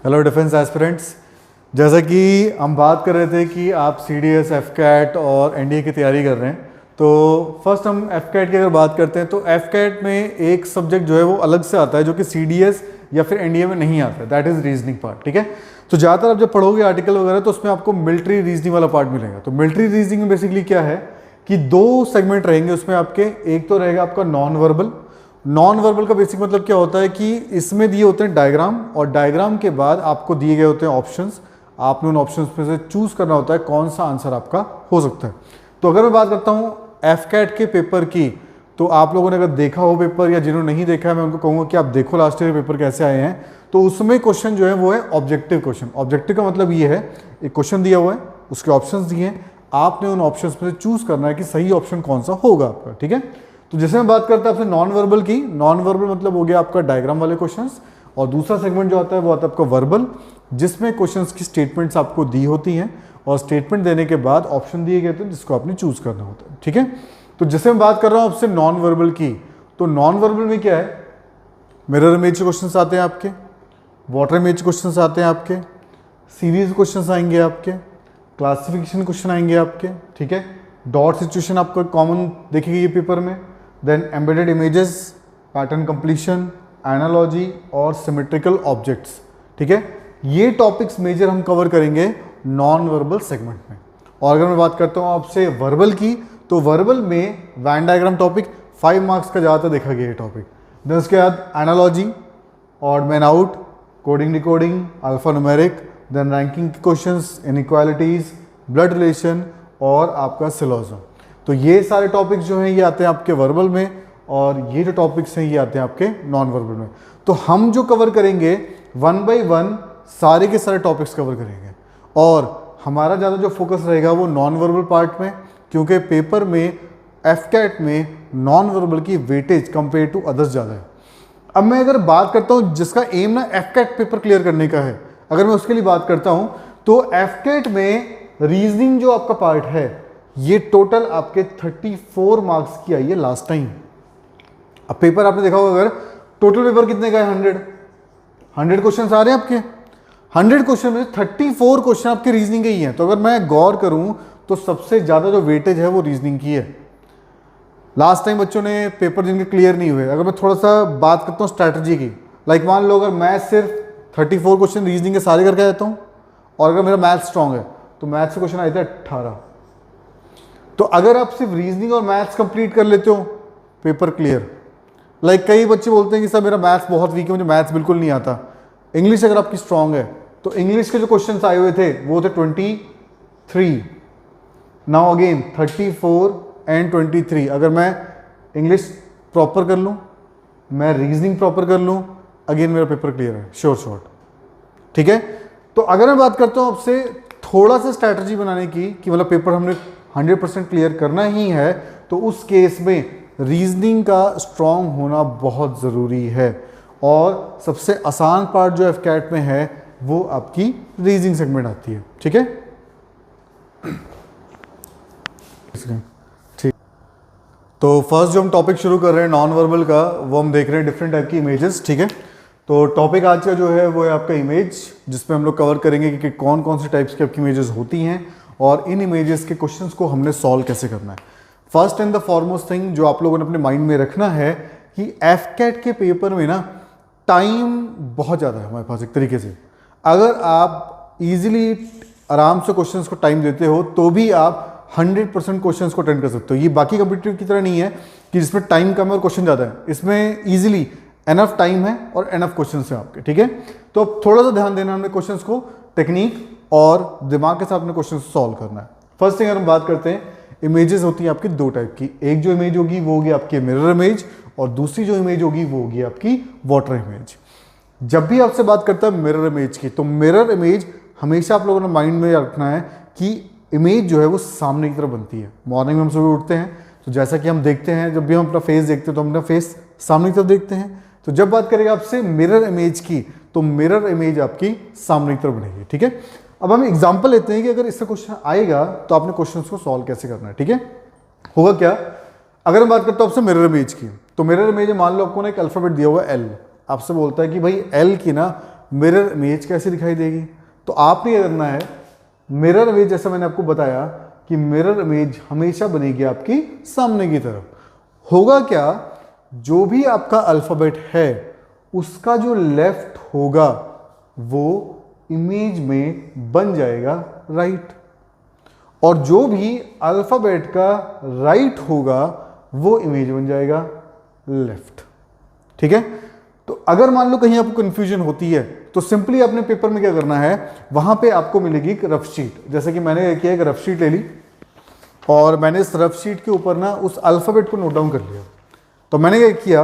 Hello defence aspirants. जैसा कि हम बात कर रहे थे कि आप CDS, FCAT और NDA की तैयारी कर रहे हैं, तो फर्स्ट हम FCAT की अगर बात करते हैं तो FCAT में एक सब्जेक्ट जो है वो अलग से आता है जो कि CDS या फिर NDA में नहीं आता है, दैट इज़ रीजनिंग पार्ट। ठीक है, तो ज़्यादातर आप जब पढ़ोगे आर्टिकल वगैरह तो उसमें आपको मिलिट्री रीजनिंग वाला पार्ट मिलेगा। तो मिलिट्री रीजनिंग में बेसिकली क्या है कि दो सेगमेंट रहेंगे उसमें आपके। एक तो रहेगा आपका नॉन वर्बल। नॉन वर्बल का बेसिक मतलब क्या होता है कि इसमें दिए होते हैं डायग्राम, और डायग्राम के बाद आपको दिए गए होते हैं ऑप्शंस। आपने उन ऑप्शंस में से चूज करना होता है कौन सा आंसर आपका हो सकता है। तो अगर मैं बात करता हूँ FCAT के पेपर की, तो आप लोगों ने अगर देखा हो पेपर या जिन्होंने नहीं देखा है मैं उनको कहूँगा कि आप देखो लास्ट ईयर पेपर कैसे आए हैं। तो उसमें क्वेश्चन जो है वो है ऑब्जेक्टिव क्वेश्चन। ऑब्जेक्टिव का मतलब ये है एक क्वेश्चन दिया हुआ है, उसके ऑप्शंस दिए हैं, आपने उन ऑप्शंस में से चूज करना है कि सही ऑप्शन कौन सा होगा आपका। ठीक है, तो जैसे मैं बात करता हूं आपसे नॉन वर्बल की, नॉन वर्बल मतलब हो गया आपका डायग्राम वाले क्वेश्चंस, और दूसरा सेगमेंट जो आता है वो आता है आपका वर्बल, जिसमें क्वेश्चंस की स्टेटमेंट्स आपको दी होती हैं और स्टेटमेंट देने के बाद ऑप्शन दिए गए थे जिसको आपने चूज करना होता है। ठीक है, तो जैसे मैं बात कर रहा हूं आपसे नॉन वर्बल की, तो नॉन वर्बल में क्या है, मिरर इमेज क्वेश्चन आते हैं आपके, वाटर इमेज क्वेश्चन आते हैं आपके, सीरीज क्वेश्चन आएंगे आपके, क्लासिफिकेशन क्वेश्चन आएंगे आपके। ठीक है, डॉट सिचुएशन आपको कॉमन देखेगी ये पेपर में, then embedded images, pattern completion, analogy और सिमेट्रिकल ऑब्जेक्ट्स। ठीक है, ये टॉपिक्स मेजर हम कवर करेंगे नॉन वर्बल सेगमेंट में। और अगर मैं बात करता हूँ आपसे वर्बल की, तो वर्बल में वैन डायग्राम टॉपिक 5 मार्क्स का ज़्यादातर देखा गया ये टॉपिक। देन उसके बाद analogy, odd man out, coding decoding, alpha numeric, then ranking questions, inequalities, blood relation और आपका सिलोजम। तो ये सारे टॉपिक्स जो हैं ये आते हैं आपके वर्बल में, और ये जो टॉपिक्स हैं ये आते हैं आपके नॉन वर्बल में। तो हम जो कवर करेंगे 1 बाय 1 सारे के सारे टॉपिक्स कवर करेंगे, और हमारा ज़्यादा जो फोकस रहेगा वो नॉन वर्बल पार्ट में, क्योंकि पेपर में FCAT में नॉन वर्बल की वेटेज कंपेयर टू अदर्स ज़्यादा है। अब मैं अगर बात करता हूँ जिसका एम ना FCAT पेपर क्लियर करने का है, अगर मैं उसके लिए बात करता हूँ तो FCAT में रीजनिंग जो आपका पार्ट है ये टोटल आपके 34 मार्क्स की आई है लास्ट टाइम। अब पेपर आपने देखा होगा, अगर टोटल पेपर कितने का है 100 क्वेश्चन आ रहे हैं आपके, 100 क्वेश्चन में 34 क्वेश्चन आपके रीजनिंग के ही हैं। तो अगर मैं गौर करूं तो सबसे ज़्यादा जो वेटेज है वो रीजनिंग की है। लास्ट टाइम बच्चों ने पेपर जिनके क्लियर नहीं हुए, अगर मैं थोड़ा सा बात करता हूँ स्ट्रैटेजी की, लाइक मान लो अगर मैं सिर्फ 34 क्वेश्चन रीजनिंग के सारे करके देता हूँ, और अगर मेरा मैथ्स स्ट्रांग है तो मैथ्स से क्वेश्चन आए थे 18। तो अगर आप सिर्फ रीजनिंग और मैथ्स कंप्लीट कर लेते हो पेपर क्लियर। लाइक कई बच्चे बोलते हैं कि सर मेरा मैथ्स बहुत वीक है, मुझे मैथ्स बिल्कुल नहीं आता। इंग्लिश अगर आपकी स्ट्रांग है तो इंग्लिश के जो क्वेश्चंस आए हुए थे वो थे 23। नाउ अगेन 34 एंड 23, अगर मैं इंग्लिश प्रॉपर कर लूँ, मैं रीजनिंग प्रॉपर कर लूँ, अगेन मेरा पेपर क्लियर है श्योर शॉर्ट। ठीक है, तो अगर मैं बात करता हूँ आपसे थोड़ा सा स्ट्रैटेजी बनाने की कि मतलब पेपर हमने 100% क्लियर करना ही है, तो उस केस में रीजनिंग का स्ट्रांग होना बहुत ज़रूरी है। और सबसे आसान पार्ट जो FCAT में है वो आपकी रीजनिंग सेगमेंट आती है। ठीक है, ठीक। तो फर्स्ट जो हम टॉपिक शुरू कर रहे हैं नॉन वर्बल का, वो हम देख रहे हैं डिफरेंट टाइप की इमेजेस। ठीक है, तो टॉपिक आज का जो है वो है आपका इमेज, जिसमें हम लोग कवर करेंगे कि कौन कौन से टाइप्स की आपकी इमेजेस होती हैं और इन इमेजेस के क्वेश्चंस को हमने सॉल्व कैसे करना है। First and the foremost thing जो आप लोगों ने अपने माइंड में रखना है कि FCAT के पेपर में ना टाइम बहुत ज़्यादा है हमारे पास एक तरीके से। अगर आप इजीली आराम से क्वेश्चंस को टाइम देते हो तो भी आप 100% क्वेश्चंस को अटेंड कर सकते हो। ये बाकी कॉम्पिटिटिव की तरह नहीं है कि जिसमें टाइम कम है और क्वेश्चन ज़्यादा है। इसमें ईजिली एनफ टाइम है और एनफ क्वेश्चन है आपके। ठीक है, तो अब थोड़ा सा ध्यान देना हमने क्वेश्चंस को, टेक्निक और दिमाग के साथ अपने क्वेश्चन सॉल्व करना है। फर्स्ट थिंग अगर हम बात करते हैं, इमेजेस होती हैं आपकी दो टाइप की। एक जो इमेज होगी वो होगी आपकी मिरर इमेज, और दूसरी जो इमेज होगी वो होगी आपकी वाटर इमेज। जब भी आपसे बात करता है मिरर इमेज की, तो मिरर इमेज हमेशा आप लोगों ने माइंड में रखना है कि इमेज जो है वो सामने की तरफ बनती है। मॉर्निंग में हम सुबह उठते हैं तो जैसा कि हम देखते हैं, जब भी हम अपना फेस देखते हैं तो हम अपना फेस सामने की तरफ देखते हैं। तो जब बात करेंगे आपसे मिरर इमेज की, तो मिरर इमेज आपकी सामने की तरफ बनेगी। ठीक है, अब हम एग्जांपल लेते हैं कि अगर इससे क्वेश्चन आएगा तो आपने क्वेश्चंस को सॉल्व कैसे करना है। ठीक है, होगा क्या, अगर मैं बात करता हूँ आपसे मिरर इमेज की, तो मिरर इमेज मान लो आपको ना एक अल्फाबेट दिया हुआ है L, आपसे बोलता है कि भाई L की ना मिरर इमेज कैसे दिखाई देगी। तो आपने क्या करना है, मिरर इमेज जैसा मैंने आपको बताया कि मिरर इमेज हमेशा बनेगी आपकी सामने की तरफ। होगा क्या, जो भी आपका अल्फ़ाबेट है उसका जो लेफ्ट होगा वो इमेज में बन जाएगा राइट, और जो भी अल्फ़ाबेट का राइट होगा वो इमेज बन जाएगा लेफ्ट। ठीक है, तो अगर मान लो कहीं आपको कंफ्यूजन होती है तो सिंपली अपने पेपर में क्या करना है, वहां पे आपको मिलेगी एक रफ शीट। जैसे कि मैंने किया, एक रफ शीट ले ली और मैंने इस रफ शीट के ऊपर ना उस अल्फ़ाबेट को नोट डाउन कर लिया। तो मैंने क्या किया,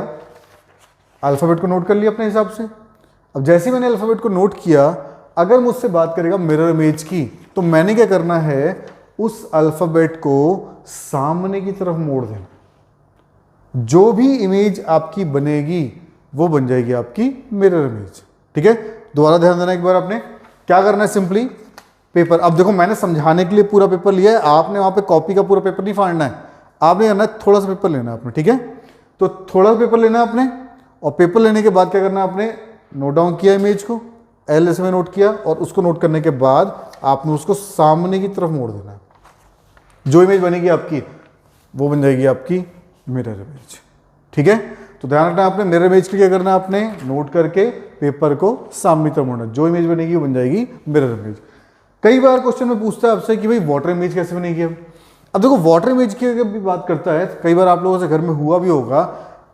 अल्फ़ाबेट को नोट कर लिया अपने हिसाब से। अब जैसे ही मैंने अल्फ़ाबेट को नोट किया, अगर मुझसे बात करेगा मिरर इमेज की, तो मैंने क्या करना है, उस अल्फ़ाबेट को सामने की तरफ मोड़ देना। जो भी इमेज आपकी बनेगी वो बन जाएगी आपकी मिरर इमेज। ठीक है, दोबारा ध्यान देना एक बार, आपने क्या करना है, सिंपली पेपर, अब देखो मैंने समझाने के लिए पूरा पेपर लिया है, आपने वहां पे कॉपी का पूरा पेपर नहीं फाड़ना है, आपने करना है थोड़ा सा पेपर लेना है आपने। ठीक है, तो थोड़ा सा पेपर लेना है आपने, और पेपर लेने के बाद क्या करना है, आपने नोट डाउन किया इमेज को, एल में नोट किया, और उसको नोट करने के बाद आपने उसको सामने की तरफ मोड़ देना है। जो इमेज बनेगी आपकी वो बन जाएगी आपकी मिरर इमेज। ठीक है, तो ध्यान रखना, आपने मिरर इमेज के क्या करना है, आपने नोट करके पेपर को सामने तरफ मोड़ना, जो इमेज बनेगी वो बन जाएगी मिरर इमेज। कई बार क्वेश्चन में पूछता है आपसे कि भाई वाटर इमेज कैसे बनेगी। अब देखो वाटर इमेज की अगर भी बात करता है, कई बार आप लोगों से घर में हुआ भी होगा,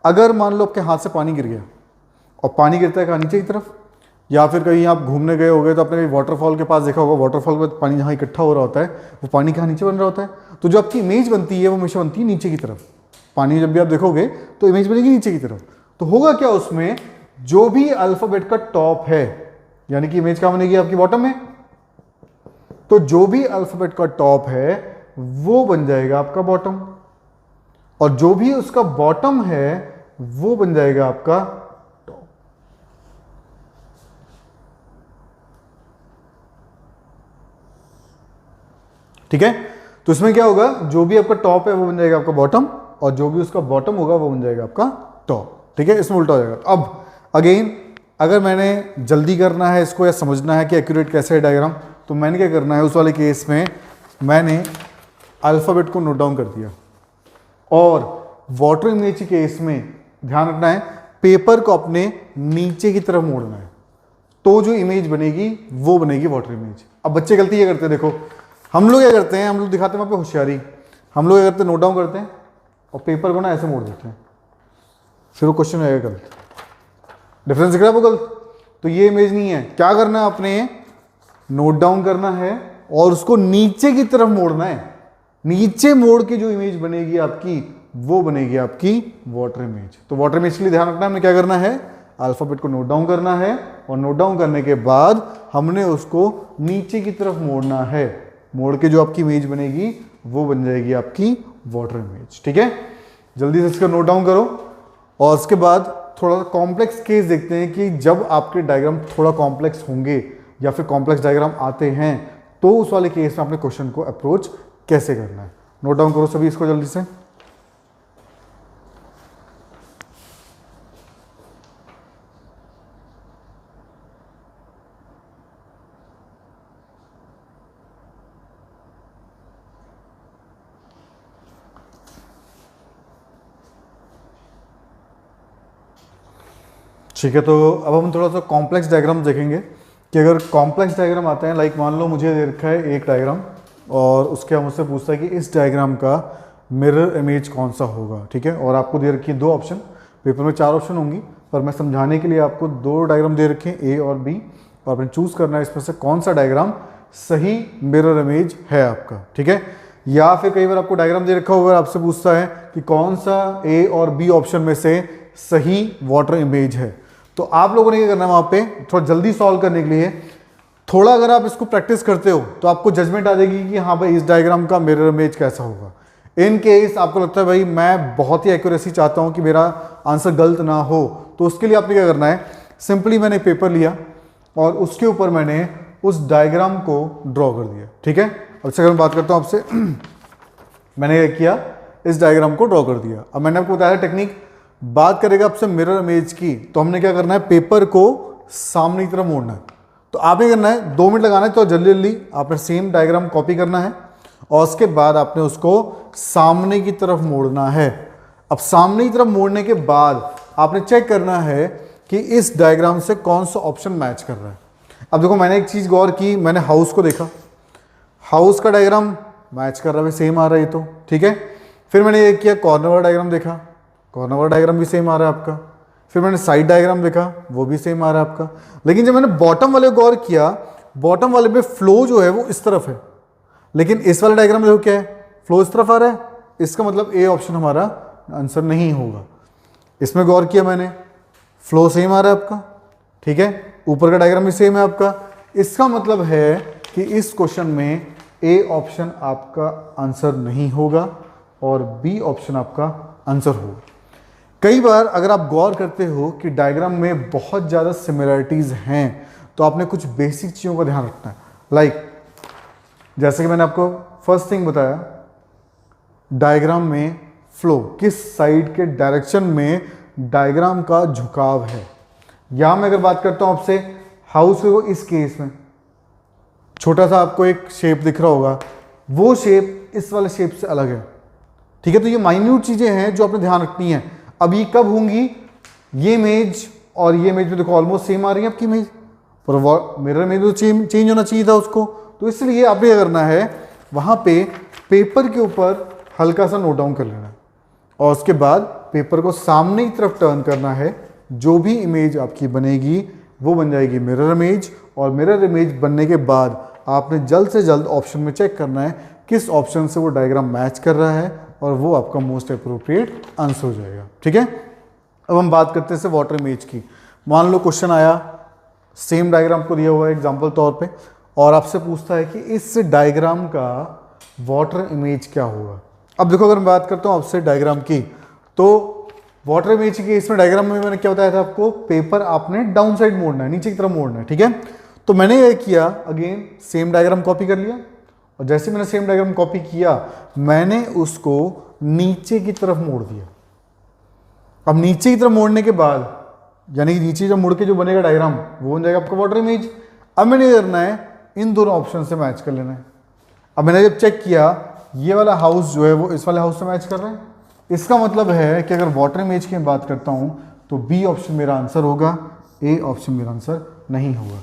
अगर मान लो आपके हाथ से पानी गिर गया, और पानी गिरता है कहाँ, नीचे की तरफ, या फिर कहीं आप घूमने गए होगे तो आपने कहीं वाटरफॉल के पास देखा होगा, वाटरफॉल में पानी जहाँ इकट्ठा हो रहा होता है वो पानी कहाँ, नीचे बन रहा होता है। तो जो आपकी इमेज बनती है वो हमेशा बनती है नीचे की तरफ। पानी जब भी आप देखोगे तो इमेज बनेगी नीचे की तरफ। तो होगा क्या, उसमें जो भी अल्फाबेट का टॉप है, यानी कि इमेज कहाँ बनेगी आपकी, बॉटम में, तो जो भी अल्फाबेट का टॉप है वो बन जाएगा आपका बॉटम, और जो भी उसका बॉटम है वो बन जाएगा आपका टॉप। ठीक है, तो इसमें क्या होगा, जो भी आपका टॉप है वो बन जाएगा आपका बॉटम, और जो भी उसका बॉटम होगा वो बन जाएगा आपका टॉप। ठीक है, इसमें उल्टा हो जाएगा। अब अगेन, अगर मैंने जल्दी करना है इसको या समझना है कि एक्यूरेट कैसे है डायग्राम, तो मैंने क्या करना है, उस वाले केस में मैंने अल्फ़ाबेट को नोट डाउन कर दिया, और वाटर इमेज के केस में ध्यान रखना है पेपर को अपने नीचे की तरफ मोड़ना है, तो जो इमेज बनेगी वो बनेगी वाटर इमेज। अब बच्चे गलती ये करते हैं, देखो हम लोग क्या करते हैं, हम लोग दिखाते हैं वहाँ पे होशियारी, हम लोग क्या करते हैं, नोट डाउन करते हैं और पेपर को ना ऐसे मोड़ देते हैं, फिर वो क्वेश्चन आएगा गलत। डिफरेंस दिख रहा है वो गलत, तो ये इमेज नहीं है। क्या करना है, आपने नोट डाउन करना है और उसको नीचे की तरफ मोड़ना है, नीचे मोड़ के जो इमेज बनेगी आपकी वो बनेगी आपकी वाटर इमेज। तो वाटर इमेज के लिए ध्यान रखना है, हमने क्या करना है, अल्फाबेट को नोट डाउन करना है, और नोट डाउन करने के बाद हमने उसको नीचे की तरफ मोड़ना है, मोड़ के जो आपकी इमेज बनेगी वो बन जाएगी आपकी वाटर इमेज। ठीक है, जल्दी से इसका नोट डाउन करो, और उसके बाद थोड़ा सा कॉम्प्लेक्स केस देखते हैं कि जब आपके डायग्राम थोड़ा कॉम्प्लेक्स होंगे या फिर कॉम्प्लेक्स डायग्राम आते हैं तो उस वाले केस में अपने क्वेश्चन को अप्रोच कैसे करना है। नोट डाउन करो सभी इसको जल्दी से। ठीक है, तो अब हम थोड़ा सा कॉम्प्लेक्स डायग्राम देखेंगे कि अगर कॉम्प्लेक्स डायग्राम आते हैं, लाइक मान लो मुझे दे रखा है एक डायग्राम और उसके हम मुझसे पूछता है कि इस डायग्राम का मिरर इमेज कौन सा होगा। ठीक है, और आपको दे रखी है 2 ऑप्शन, पेपर में 4 ऑप्शन होंगी, पर मैं समझाने के लिए आपको 2 डायग्राम दे रखे हैं, ए और बी, और आपने चूज़ करना है इसमें से कौन सा डायग्राम सही मिरर इमेज है आपका। ठीक है, या फिर कई बार आपको डायग्राम दे रखा होगा, आपसे पूछता है कि कौन सा ए और बी ऑप्शन में से सही वाटर इमेज है। तो आप लोगों ने क्या करना है, वहाँ पे थोड़ा जल्दी सॉल्व करने के लिए थोड़ा अगर आप इसको प्रैक्टिस करते हो तो आपको जजमेंट आ जाएगी कि हाँ भाई इस डायग्राम का मिरर इमेज कैसा होगा। इन केस आपको लगता है भाई मैं बहुत ही एक्यूरेसी चाहता हूँ कि मेरा आंसर गलत ना हो, तो उसके लिए आपने क्या करना है, सिंपली मैंने पेपर लिया और उसके ऊपर मैंने उस डायग्राम को ड्रॉ कर दिया। ठीक है, अब से अगर मैं बात करता हूँ आपसे, मैंने क्या किया, इस डायग्राम को ड्रॉ कर दिया। अब मैंने आपको बताया टेक्निक, बात करेगा आपसे मिरर इमेज की, तो हमने क्या करना है, पेपर को सामने की तरफ मोड़ना है। तो आपने करना है 2 मिनट लगाना है, तो जल्दी जल्दी आपने सेम डायग्राम कॉपी करना है और उसके बाद आपने उसको सामने की तरफ मोड़ना है। अब सामने की तरफ मोड़ने के बाद आपने चेक करना है कि इस डायग्राम से कौन सा ऑप्शन मैच कर रहा है। अब देखो मैंने एक चीज़ गौर की, मैंने हाउस को देखा, हाउस का डायग्राम मैच कर रहा है, सेम आ रहा है ये तो ठीक है। फिर मैंने ये किया, कॉर्नर वाला डायग्राम देखा, कॉर्नर वाला डायग्राम भी सेम आ रहा है आपका। फिर मैंने साइड डायग्राम देखा, वो भी सेम आ रहा है आपका। लेकिन जब मैंने बॉटम वाले को गौर किया, बॉटम वाले में फ्लो जो है वो इस तरफ है, लेकिन इस वाले डायग्राम में देखो क्या है, फ्लो इस तरफ आ रहा है। इसका मतलब ए ऑप्शन हमारा आंसर नहीं होगा। इसमें गौर किया मैंने, फ्लो सेम आ रहा है आपका, ठीक है, ऊपर का डायग्राम भी सेम है आपका। इसका मतलब है कि इस क्वेश्चन में ए ऑप्शन आपका आंसर नहीं होगा और बी ऑप्शन आपका आंसर होगा। कई बार अगर आप गौर करते हो कि डायग्राम में बहुत ज़्यादा सिमिलरिटीज़ हैं, तो आपने कुछ बेसिक चीज़ों का ध्यान रखना है। लाइक जैसे कि मैंने आपको फर्स्ट थिंग बताया, डायग्राम में फ्लो किस साइड के डायरेक्शन में डायग्राम का झुकाव है। यहां मैं अगर बात करता हूं आपसे हाउस को, इस केस में छोटा सा आपको एक शेप दिख रहा होगा, वो शेप इस वाले शेप से अलग है, ठीक है। तो ये माइन्यूट चीजें हैं जो आपने ध्यान रखनी है। अब ये कब होंगी, ये इमेज और ये इमेज में देखो ऑलमोस्ट सेम आ रही है आपकी इमेज, पर मिरर इमेज तो चेंज होना चाहिए था उसको। तो इसलिए आपने क्या करना है, वहां पे पेपर के ऊपर हल्का सा नोट डाउन कर लेना है और उसके बाद पेपर को सामने की तरफ टर्न करना है। जो भी इमेज आपकी बनेगी वो बन जाएगी मिरर इमेज, और मिरर इमेज बनने के बाद आपने जल्द से जल्द ऑप्शन में चेक करना है किस ऑप्शन से वो डायग्राम मैच कर रहा है, और वो आपका मोस्ट अप्रोप्रिएट आंसर हो जाएगा, ठीक है। अब हम बात करते हैं वाटर इमेज की। मान लो क्वेश्चन आया, सेम डायग्राम को दिया हुआ है एग्जाम्पल तौर पे, और आपसे पूछता है कि इस डायग्राम का वाटर इमेज क्या होगा। अब देखो अगर मैं बात करता हूँ आपसे डायग्राम की, तो वाटर इमेज के इसमें डायग्राम में मैंने क्या बताया था आपको, पेपर आपने डाउन साइड मोड़ना है, नीचे की तरफ मोड़ना है, ठीक है। तो मैंने ये किया, अगेन सेम डायग्राम कॉपी कर लिया, और जैसे मैंने सेम डायग्राम कॉपी किया मैंने उसको नीचे की तरफ मोड़ दिया। अब नीचे की तरफ मोड़ने के बाद, यानी कि नीचे जब मुड़ के जो बनेगा डायग्राम वो बन जाएगा आपका वाटर इमेज। अब मैंने ये करना है, इन दोनों ऑप्शन से मैच कर लेना है। अब मैंने जब चेक किया, ये वाला हाउस जो है वो इस वाले हाउस से मैच कर रहा है, इसका मतलब है कि अगर वाटर इमेज की बात करता हूं तो बी ऑप्शन मेरा आंसर होगा, ए ऑप्शन मेरा आंसर नहीं होगा।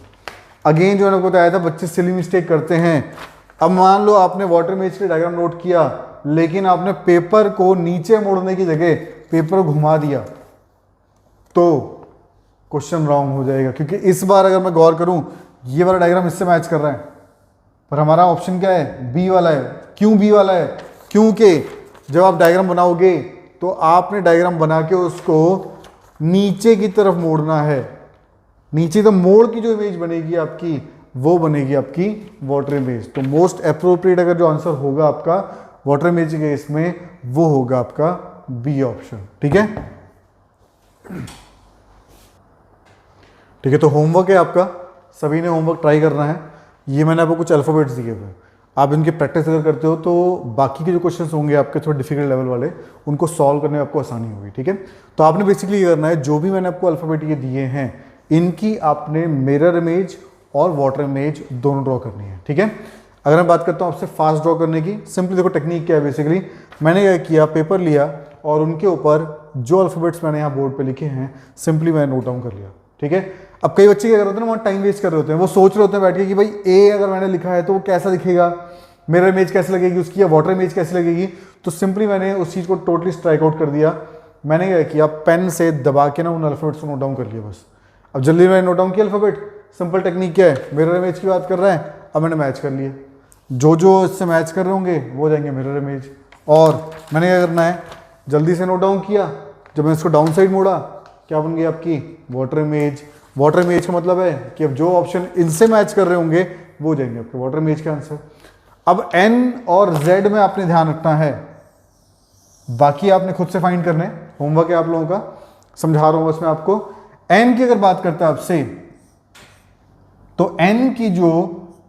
अगेन जो मैंने बताया था बच्चे सिली मिस्टेक करते हैं। अब मान लो आपने वाटर इमेज के डायग्राम नोट किया, लेकिन आपने पेपर को नीचे मोड़ने की जगह पेपर को घुमा दिया, तो क्वेश्चन रॉन्ग हो जाएगा। क्योंकि इस बार अगर मैं गौर करूं, ये वाला डायग्राम इससे मैच कर रहा है, पर हमारा ऑप्शन क्या है, बी वाला है। क्यों बी वाला है, क्योंकि जब आप डायग्राम बनाओगे तो आपने डायग्राम बना के उसको नीचे की तरफ मोड़ना है। नीचे तो मोड़ की जो इमेज बनेगी आपकी, वो बनेगी आपकी वाटर इमेज। तो मोस्ट अप्रोप्रिएट अगर जो आंसर होगा आपका वाटर इमेज के इसमें, वो होगा आपका बी ऑप्शन, ठीक है। ठीक है, तो होमवर्क है आपका, सभी ने होमवर्क ट्राई करना है। ये मैंने आपको कुछ अल्फाबेट्स दिए हुए हैं, आप इनकी प्रैक्टिस अगर करते हो तो बाकी के जो क्वेश्चंस होंगे आपके थोड़े डिफिकल्ट लेवल वाले, उनको सॉल्व करने में आपको आसानी होगी, ठीक है। तो आपने बेसिकली ये करना है, जो भी मैंने आपको अल्फाबेट ये दिए हैं, इनकी आपने मिरर इमेज और वाटर इमेज दोनों ड्रॉ करनी है, ठीक है। अगर मैं बात करता हूँ आपसे फास्ट ड्रॉ करने की, सिंपली देखो टेक्निक क्या है। बेसिकली मैंने क्या किया, पेपर लिया और उनके ऊपर जो अल्फाबेट्स मैंने यहाँ बोर्ड पे लिखे हैं सिंपली मैंने नोट डाउन कर लिया, ठीक है। अब कई बच्चे क्या कर रहे होते हैं ना, वहाँ टाइम वेस्ट कर रहे होते हैं, वो सोच रहे होते हैं बैठ के कि भाई ए अगर मैंने लिखा है तो वो कैसा दिखेगा, मिरर इमेज कैसे लगेगी उसकी, या वाटर इमेज कैसे लगेगी। तो सिंपली मैंने उस चीज़ को टोटली स्ट्राइक आउट कर दिया। मैंने क्या किया, पेन से दबा के ना उन अल्फाबेट्स को नोट डाउन कर लिया बस। अब जल्दी मैंने नोट डाउन किया अल्फाबेट, सिंपल टेक्निक क्या है, मिरर इमेज की बात कर रहा है, अब मैंने मैच कर लिए, जो जो इससे मैच कर रहे होंगे वो जाएंगे मिरर इमेज। और मैंने क्या करना है, जल्दी से नोट डाउन किया, जब मैं इसको डाउन साइड मोड़ा क्या बन गई आपकी वाटर इमेज। वाटर इमेज का मतलब है कि अब जो ऑप्शन इनसे मैच कर रहे होंगे वो जाएंगे आपके वाटर इमेज का आंसर। अब एन और जेड में आपने ध्यान रखना है, बाकी आपने खुद से फाइंड करने, होमवर्क है आप लोगों का, समझा रहा हूं उसमें आपको। एन की अगर बात करता है आपसे, तो एन की जो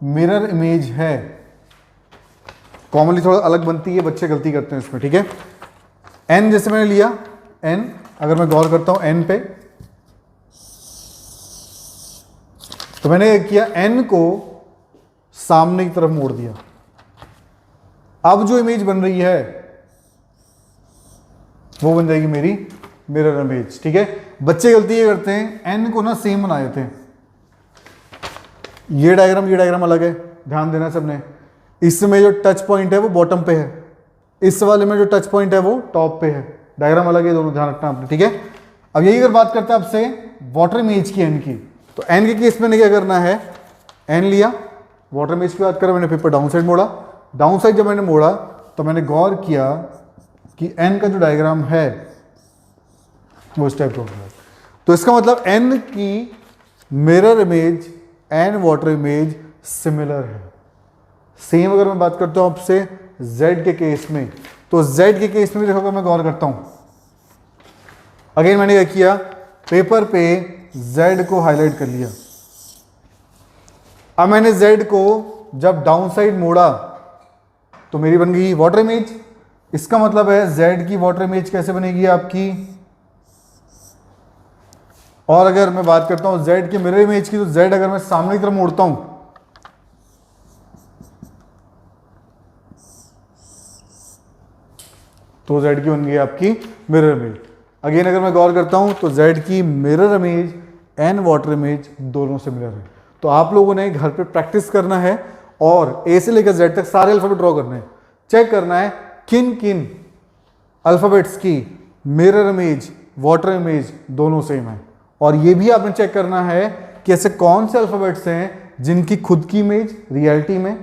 मिरर इमेज है कॉमनली थोड़ा अलग बनती है, बच्चे गलती करते हैं इसमें, ठीक है। एन जैसे मैंने लिया, एन अगर मैं गौर करता हूं एन पे, तो मैंने क्या किया, n को सामने की तरफ मोड़ दिया। अब जो इमेज बन रही है वो बन जाएगी मेरी मिरर इमेज। ठीक है, बच्चे गलती ये करते हैं, n को ना सेम बना देते हैं। ये डायग्राम अलग है, ध्यान देना सबने। इसमें जो टच पॉइंट है वो बॉटम पे है, इस वाले में जो टच पॉइंट है वो टॉप पे है। डायग्राम अलग है, दोनों ध्यान रखना आपने। ठीक है, अब यही अगर बात करते हैं आपसे वाटर इमेज की n की, तो n के केस में क्या करना है, n लिया, वाटर इमेज की बात करें, मैंने पेपर डाउन साइड मोड़ा। डाउन साइड जब मैंने मोड़ा तो मैंने गौर किया कि n का जो डायग्राम है वो इस टाइप का होगा। तो इसका मतलब n की mirror image and water image similar है। सेम अगर मैं बात करता हूं आपसे z के केस में, तो z के केस में देखो मैं गौर करता हूं, अगेन मैंने क्या किया, पेपर पे z को हाईलाइट कर लिया। अब मैंने z को जब डाउन साइड मोड़ा तो मेरी बन गई वाटर इमेज। इसका मतलब है z की वाटर इमेज कैसे बनेगी आपकी, और अगर मैं बात करता हूं z की मिरर इमेज की, तो z अगर मैं सामने की तरफ मोड़ता हूं तो z की बन गई आपकी मिरर इमेज। अगेन अगर मैं गौर करता हूं तो z की mirror image and water image दोनों सिमिलर है। तो आप लोगों ने घर पे प्रैक्टिस करना है और ए से लेकर z तक सारे अल्फाबेट ड्रॉ करने हैं, चेक करना है किन किन अल्फाबेट्स की मिरर इमेज वाटर इमेज दोनों सेम है। और ये भी आपने चेक करना है कि ऐसे कौन से अल्फाबेट्स हैं जिनकी खुद की इमेज रियलिटी में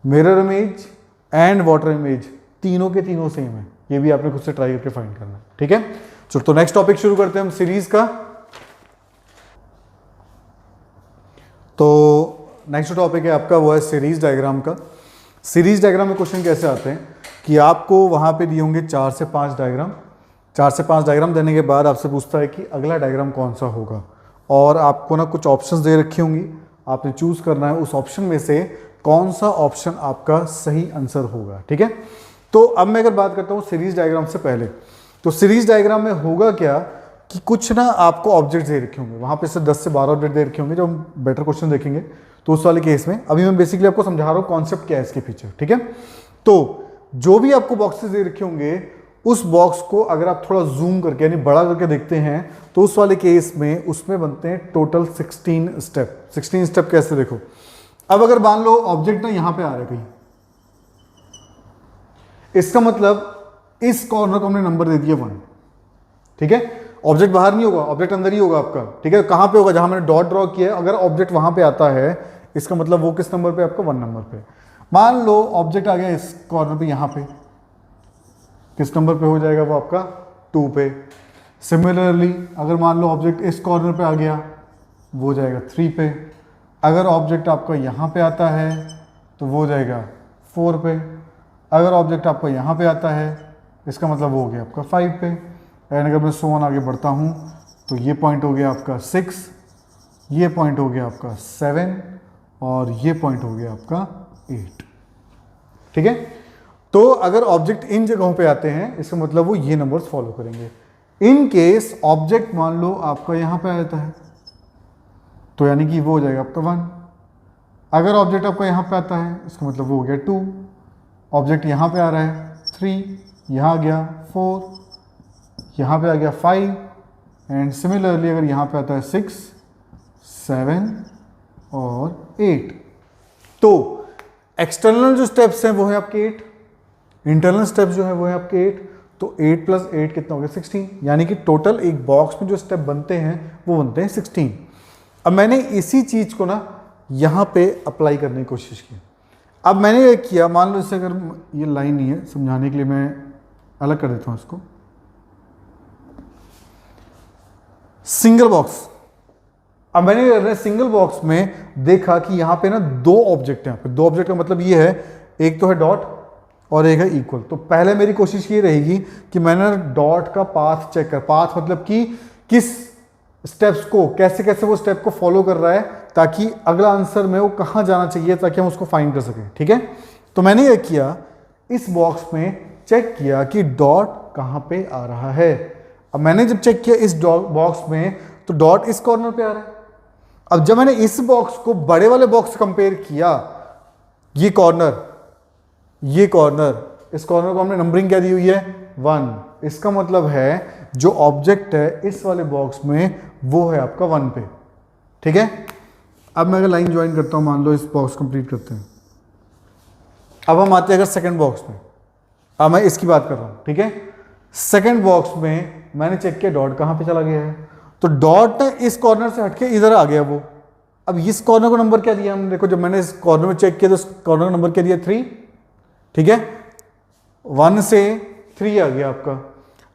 mirror image and water image तीनों के तीनों सेम है। ये भी आपने खुद से ट्राई करके फाइंड करना है। ठीक है, चलो तो नेक्स्ट टॉपिक शुरू करते हैं हम सीरीज का। तो नेक्स्ट टॉपिक है आपका वो है सीरीज डायग्राम का। सीरीज डायग्राम में क्वेश्चन कैसे आते हैं कि आपको वहां पे दिए होंगे 4 से 5 डायग्राम, 4 से 5 डायग्राम देने के बाद आपसे पूछता है कि अगला डायग्राम कौन सा होगा, और आपको ना कुछ ऑप्शंस दे रखी होंगी, आपने चूज करना है उस ऑप्शन में से कौन सा ऑप्शन आपका सही आंसर होगा। ठीक है, तो अब मैं अगर बात करता हूँ सीरीज डायग्राम से पहले, तो सीरीज डायग्राम में होगा क्या कि कुछ ना आपको ऑब्जेक्ट दे रखे होंगे, वहां पे से 10 से 12 ऑब्जेक्ट दे रखे होंगे। जब हम बेटर क्वेश्चन देखेंगे तो उस वाले केस में, अभी मैं बेसिकली आपको समझा रहा हूँ कॉन्सेप्ट क्या है इसके पीछे। ठीक है, तो जो भी आपको बॉक्सेस दे रखे होंगे उस बॉक्स को अगर आप थोड़ा जूम करके यानी बड़ा करके देखते हैं तो उस वाले केस में उसमें बनते हैं टोटल 16 स्टेप। 16 स्टेप कैसे, देखो अब अगर मान लो ऑब्जेक्ट ना यहां पे आ रहा है कहीं, इसका मतलब इस कॉर्नर को हमने नंबर दे दिया 1। ठीक है, ऑब्जेक्ट बाहर नहीं होगा, ऑब्जेक्ट अंदर ही होगा आपका। ठीक है, कहां पे होगा, जहां मैंने डॉट ड्रॉ किया है, अगर ऑब्जेक्ट वहां पे आता है इसका मतलब वो किस नंबर पे, आपका 1 नंबर पे। मान लो ऑब्जेक्ट आ गया इस कॉर्नर पे, यहां पे किस नंबर पे हो जाएगा वो आपका 2 पे। सिमिलरली अगर मान लो ऑब्जेक्ट इस कॉर्नर पे आ गया वो हो जाएगा 3 पे। अगर ऑब्जेक्ट आपका यहाँ पे आता है तो वो हो जाएगा 4 पे। अगर ऑब्जेक्ट आपका यहाँ पे आता है इसका मतलब वो हो गया आपका 5 पे। एंड अगर मैं सो ऑन आगे बढ़ता हूँ तो ये पॉइंट हो गया आपका 6, ये पॉइंट हो गया आपका 7 और ये पॉइंट हो गया आपका 8। ठीक है, तो अगर ऑब्जेक्ट इन जगहों पे आते हैं इसका मतलब वो ये नंबर्स फॉलो करेंगे। इन केस ऑब्जेक्ट मान लो आपका यहाँ पे आता है तो यानी कि वो हो जाएगा आपका 1। अगर ऑब्जेक्ट आपका यहाँ पे आता है इसका मतलब वो हो गया 2। ऑब्जेक्ट यहाँ पे आ रहा है 3, यहाँ आ गया 4, यहाँ पे आ गया 5 एंड सिमिलरली अगर यहाँ पे आता है 6, 7 और 8। तो एक्सटर्नल जो स्टेप्स हैं वो है आपके 8, इंटरनल स्टेप्स जो है वो है आपके 8। तो 8 + 8 कितना हो गया 16, यानी कि टोटल एक बॉक्स में जो स्टेप बनते हैं वो बनते हैं 16। अब मैंने इसी चीज को ना यहाँ पे अप्लाई करने की कोशिश की। अब मैंने ये किया, मान लो इससे अगर ये लाइन नहीं है, समझाने के लिए मैं अलग कर देता हूँ इसको। सिंगल बॉक्स, अब मैंने सिंगल बॉक्स में देखा कि यहाँ पे ना 2 ऑब्जेक्ट हैं। यहाँ पे 2 ऑब्जेक्ट का मतलब ये है, एक तो है डॉट और एक है इक्वल। तो पहले मेरी कोशिश ये रहेगी कि मैंने डॉट का पाथ चेक कर, पाथ मतलब कि किस स्टेप्स को कैसे कैसे वो स्टेप को फॉलो कर रहा है ताकि अगला आंसर में वो कहाँ जाना चाहिए ताकि हम उसको फाइंड कर सकें। ठीक है, तो मैंने ये किया, इस बॉक्स में चेक किया कि डॉट कहाँ पे आ रहा है। अब मैंने जब चेक किया इस बॉक्स में तो डॉट इस कॉर्नर पे आ रहा है। अब जब मैंने इस बॉक्स को बड़े वाले बॉक्स से कंपेयर किया, ये कॉर्नर, ये कॉर्नर, इस कॉर्नर को हमने नंबरिंग क्या दी हुई है 1, इसका मतलब है जो ऑब्जेक्ट है इस वाले बॉक्स में वो है आपका 1 पे, ठीक है। अब मैं अगर लाइन ज्वाइन करता हूं, मान लो इस बॉक्स कंप्लीट करते हैं। अब हम आते हैं अगर सेकंड बॉक्स में, अब मैं इसकी बात कर रहा हूं, ठीक है। सेकंड बॉक्स में मैंने चेक किया डॉट कहां पे चला गया है, तो डॉट इस कॉर्नर से हटके इधर आ गया वो। अब इस कॉर्नर को नंबर क्या दिया हमने, देखो जब मैंने इस कॉर्नर में चेक किया तो इस कॉर्नर का नंबर क्या दिया 3, ठीक है। 1 से 3 आ गया आपका।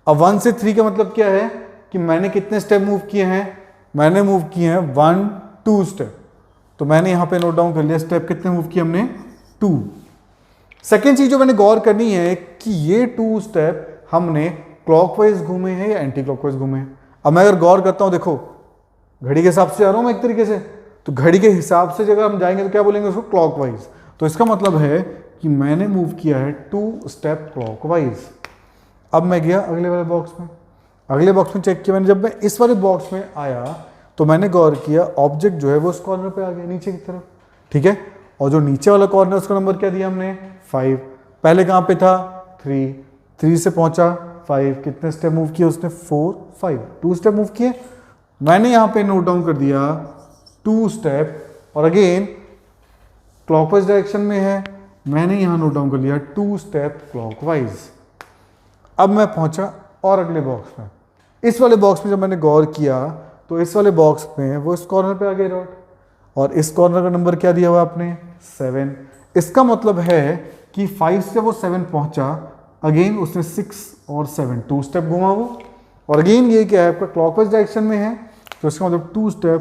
अब 1 से 3 का मतलब क्या है कि मैंने कितने स्टेप मूव किए हैं, मैंने मूव किए हैं 1 2 स्टेप, तो मैंने यहां पे नोट डाउन कर लिया स्टेप कितने मूव किए हमने 2। सेकेंड चीज जो मैंने गौर करनी है कि ये 2 स्टेप हमने क्लॉकवाइज घूमे हैं या एंटी क्लॉकवाइज घूमे हैं। अब मैं अगर गौर करता हूं, देखो घड़ी के हिसाब से जा रहा हूं मैं एक तरीके से, तो घड़ी के हिसाब से अगर हम जाएंगे तो क्या बोलेंगे उसको क्लॉकवाइज, तो इसका मतलब है कि मैंने मूव किया है 2 स्टेप क्लॉकवाइज। अब मैं गया अगले वाले बॉक्स में, अगले बॉक्स में चेक किया मैंने, जब मैं इस वाले बॉक्स में आया तो मैंने गौर किया ऑब्जेक्ट जो है वो उस कॉर्नर पे आ गया नीचे की तरफ, ठीक है। और जो नीचे वाला कॉर्नर उसका नंबर क्या दिया हमने 5, पहले कहां पे था 3 से पहुंचा 5, कितने स्टेप मूव किए उसने 4 5, 2 स्टेप मूव किए। मैंने यहां पे नोट डाउन कर दिया 2 स्टेप, और अगेन क्लॉकवाइज डायरेक्शन में है, मैंने यहां नोट डाउन कर लिया 2 स्टेप क्लॉकवाइज। अब मैं पहुंचा और अगले बॉक्स में, इस वाले बॉक्स में जब मैंने गौर किया तो इस वाले बॉक्स में वो इस कॉर्नर पे आ गए डॉट, और इस कॉर्नर का नंबर क्या दिया हुआ आपने 7। इसका मतलब है कि 5 से वो 7 पहुंचा, अगेन उसने 6 और 7 2 स्टेप घुमा वो, और अगेन ये क्या है आपका क्लॉकवाइज डायरेक्शन में है, तो इसका मतलब 2 स्टेप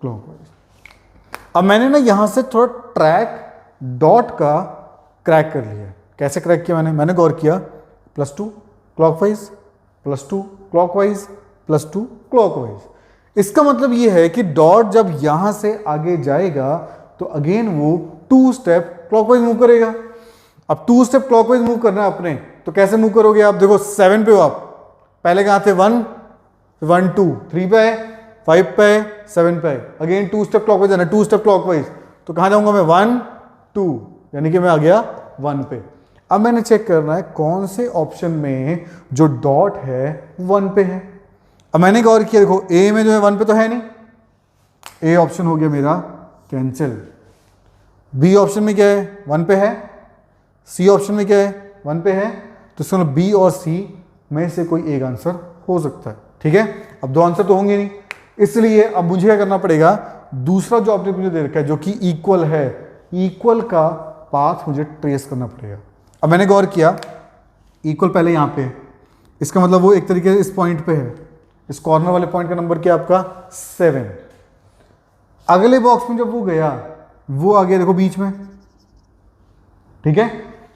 क्लॉकवाइज। अब मैंने ना यहां से थोड़ा ट्रैक डॉट का क्रैक कर लिया। कैसे क्रैक किया मैंने गौर किया +2 क्लॉकवाइज, +2 क्लॉकवाइज, +2 क्लॉकवाइज। इसका मतलब ये है कि डॉट जब यहां से आगे जाएगा तो अगेन वो 2 स्टेप क्लॉकवाइज मूव करेगा। अब 2 स्टेप क्लॉकवाइज मूव करना है अपने, तो कैसे मूव करोगे आप, देखो 7 पे हो आप, पहले कहां थे 1 1 2 3 पे है, 5 पे है, 7 पे है, अगेन 2 स्टेप क्लॉकवाइज है ना, 2 स्टेप क्लॉकवाइज, तो कहां जाऊंगा मैं 1 2, यानी कि मैं आ गया 1 पे। अब मैंने चेक करना है कौन से ऑप्शन में जो डॉट है 1 पे है। अब मैंने गौर किया, देखो ए में जो है 1 पे तो है नहीं, ए ऑप्शन हो गया मेरा कैंसिल। बी ऑप्शन में क्या है 1 पे है, सी ऑप्शन में क्या है 1 पे है, तो इसका मतलब बी और सी में से कोई एक आंसर हो सकता है, ठीक है। अब 2 आंसर तो होंगे नहीं, इसलिए अब मुझे क्या करना पड़ेगा, दूसरा जो ऑब्जेक्ट मुझे दे रखा है जो कि इक्वल है, इक्वल का पाथ मुझे ट्रेस करना पड़ेगा। अब मैंने गौर किया इक्वल पहले यहां पे, इसका मतलब वो एक तरीके से इस पॉइंट पे है, इस कॉर्नर वाले पॉइंट का नंबर क्या आपका 7। अगले बॉक्स में जब वो गया वो आ गया देखो बीच में, ठीक है।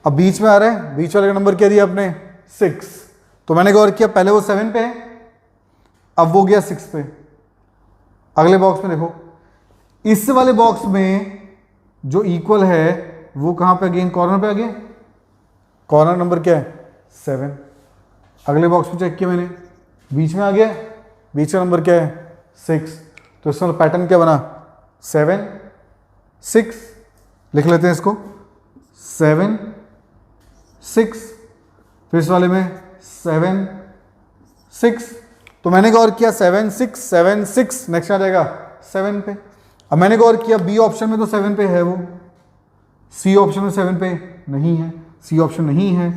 अब बीच में आ रहा है, बीच वाले का नंबर क्या दिया आपने 6, तो मैंने गौर किया पहले वो 7 पे है, अब वो गया 6 पे। अगले बॉक्स में देखो, इस वाले बॉक्स में जो इक्वल है वो कहां पे अगेन कॉर्नर पे आ गया, कॉर्नर नंबर क्या है 7। अगले बॉक्स में चेक किया मैंने, बीच में आ गया, बीच का नंबर क्या है 6, तो इसका पैटर्न क्या बना 7 6, लिख लेते हैं इसको 7 6, फिर इस वाले में 7 6, तो मैंने गौर किया 7 6 7 6, नेक्स्ट आ जाएगा 7 पे। अब मैंने गौर किया बी ऑप्शन में तो 7 पे है वो, सी ऑप्शन में 7 पे नहीं है, सी ऑप्शन नहीं है,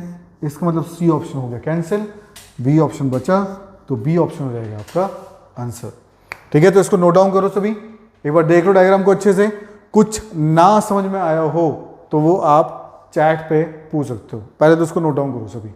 इसका मतलब सी ऑप्शन हो गया कैंसिल, बी ऑप्शन बचा, तो बी ऑप्शन हो जाएगा आपका आंसर, ठीक है। तो इसको नोट डाउन करो सभी, एक बार देख लो डायग्राम को अच्छे से, कुछ ना समझ में आया हो तो वो आप चैट पे पूछ सकते हो, पहले तो उसको नोट डाउन करो सभी।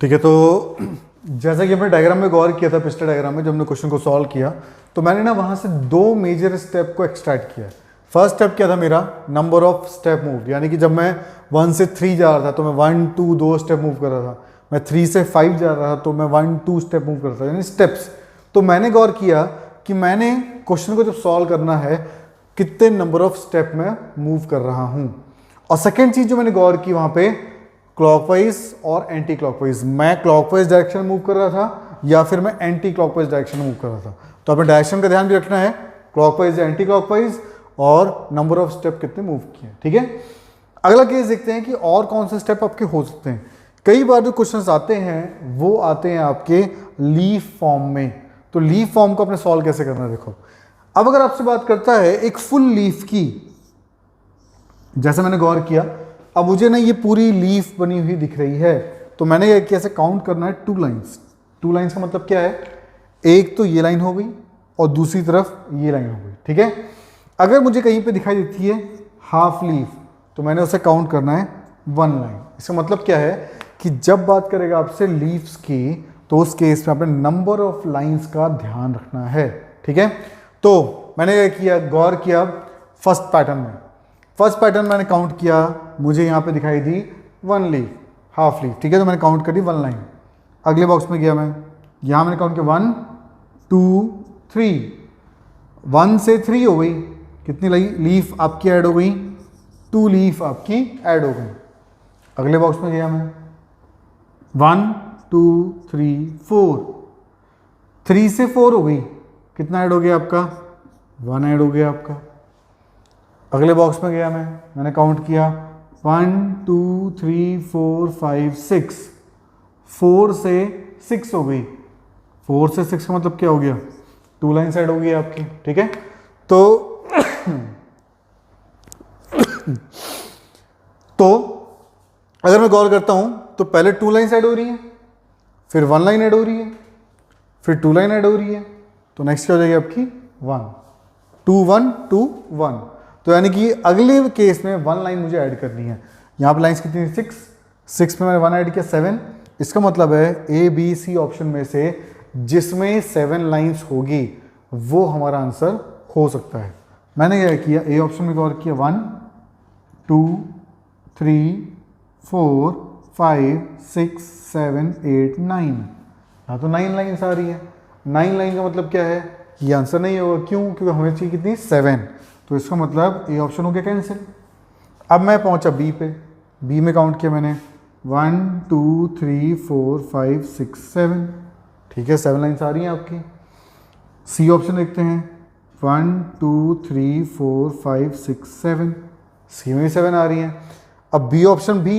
ठीक है, तो जैसा कि हमने डायग्राम में गौर किया था पिछले डायग्राम में जब हमने क्वेश्चन को सॉल्व किया, तो मैंने ना वहां से 2 मेजर स्टेप को एक्सट्रैक्ट किया। फर्स्ट स्टेप क्या था मेरा, नंबर ऑफ स्टेप मूव, यानी कि जब मैं 1 से 3 जा रहा था तो मैं 1 2 2 स्टेप मूव कर रहा था, मैं 3 से 5 जा रहा था तो मैं 1 2 स्टेप मूव कर रहा था, यानी स्टेप्स। तो मैंने गौर किया कि मैंने क्वेश्चन को जब सॉल्व करना है कितने नंबर ऑफ स्टेप में मूव कर रहा हूं। और सेकेंड चीज जो मैंने गौर की वहां पे, क्लॉकवाइज और एंटी क्लॉकवाइज, मैं क्लॉकवाइज डायरेक्शन मूव कर रहा था या फिर मैं एंटी क्लॉकवाइज डायरेक्शन मूव कर रहा था। तो अपने डायरेक्शन का ध्यान भी रखना है, क्लॉकवाइज या एंटी क्लॉकवाइज, और नंबर ऑफ स्टेप कितने मूव किए। ठीक है, अगला केस देखते हैं कि और कौन से स्टेप आपके हो सकते हैं। कई बार जो क्वेश्चंस आते हैं वो आते हैं आपके लीफ फॉर्म में, तो लीफ फॉर्म को अपने सॉल्व कैसे करना है देखो। अब अगर आपसे बात करता है एक फुल लीफ की, जैसे मैंने गौर किया, अब मुझे ना ये पूरी लीफ बनी हुई दिख रही है, तो मैंने कैसे काउंट करना है, 2 लाइन्स। 2 लाइन्स का मतलब क्या है, एक तो ये लाइन हो गई और दूसरी तरफ ये लाइन हो गई। ठीक है, अगर मुझे कहीं पे दिखाई देती है हाफ लीफ तो मैंने उसे काउंट करना है 1 लाइन। इसका मतलब क्या है कि जब बात करेगा आपसे लीव्स की तो उस केस में आपने नंबर ऑफ लाइंस का ध्यान रखना है। ठीक है, तो मैंने क्या किया, गौर किया फर्स्ट पैटर्न में। फर्स्ट पैटर्न मैंने काउंट किया, मुझे यहाँ पे दिखाई दी 1 लीफ, हाफ लीफ। ठीक है, तो मैंने काउंट करी 1 लाइन। अगले बॉक्स में गया मैं, यहाँ मैंने काउंट किया 1 2 3, 1 से 3 हो गई, कितनी लीफ आपकी ऐड हो गई, 2 लीफ आपकी ऐड हो गई। अगले बॉक्स में गया मैं, 1 2 3 4, 3 से 4 हो गई, कितना ऐड हो गया आपका, 1 ऐड हो गया आपका। अगले बॉक्स में गया मैंने काउंट किया 1 2 3 4 5 6, 4 से 6 हो गई, 4 से 6 का मतलब क्या हो गया, 2 लाइन ऐड हो गई आपकी। ठीक है, तो तो अगर मैं गौर करता हूं तो पहले 2 लाइन ऐड हो रही है, फिर 1 लाइन ऐड हो रही है, फिर 2 लाइन ऐड हो रही है, तो नेक्स्ट क्या हो जाएगी आपकी 1 2 1 2 1। तो यानी कि अगले केस में 1 लाइन मुझे ऐड करनी है। यहाँ पे लाइन्स कितनी, 6 में मैंने 1 ऐड किया 7। इसका मतलब है ए बी सी ऑप्शन में से जिसमें 7 लाइन्स होगी वो हमारा आंसर हो सकता है। मैंने क्या किया, ए ऑप्शन में गौर किया 1 2 3 4 5 6 7 8 9, यहाँ तो 9 लाइन्स आ रही है। 9 लाइन का मतलब क्या है, ये आंसर नहीं होगा, क्यों, क्योंकि हमें चाहिए कितनी 7, तो इसका मतलब ए ऑप्शन हो गया कैंसिल। अब मैं पहुंचा बी पे, बी में काउंट किया मैंने 1 2 3 4 5 6 7, ठीक है, 7 लाइन्स आ रही हैं आपकी। सी ऑप्शन देखते हैं 1 2 3 4 5 6 7, सी में भी 7 आ रही हैं। अब बी ऑप्शन भी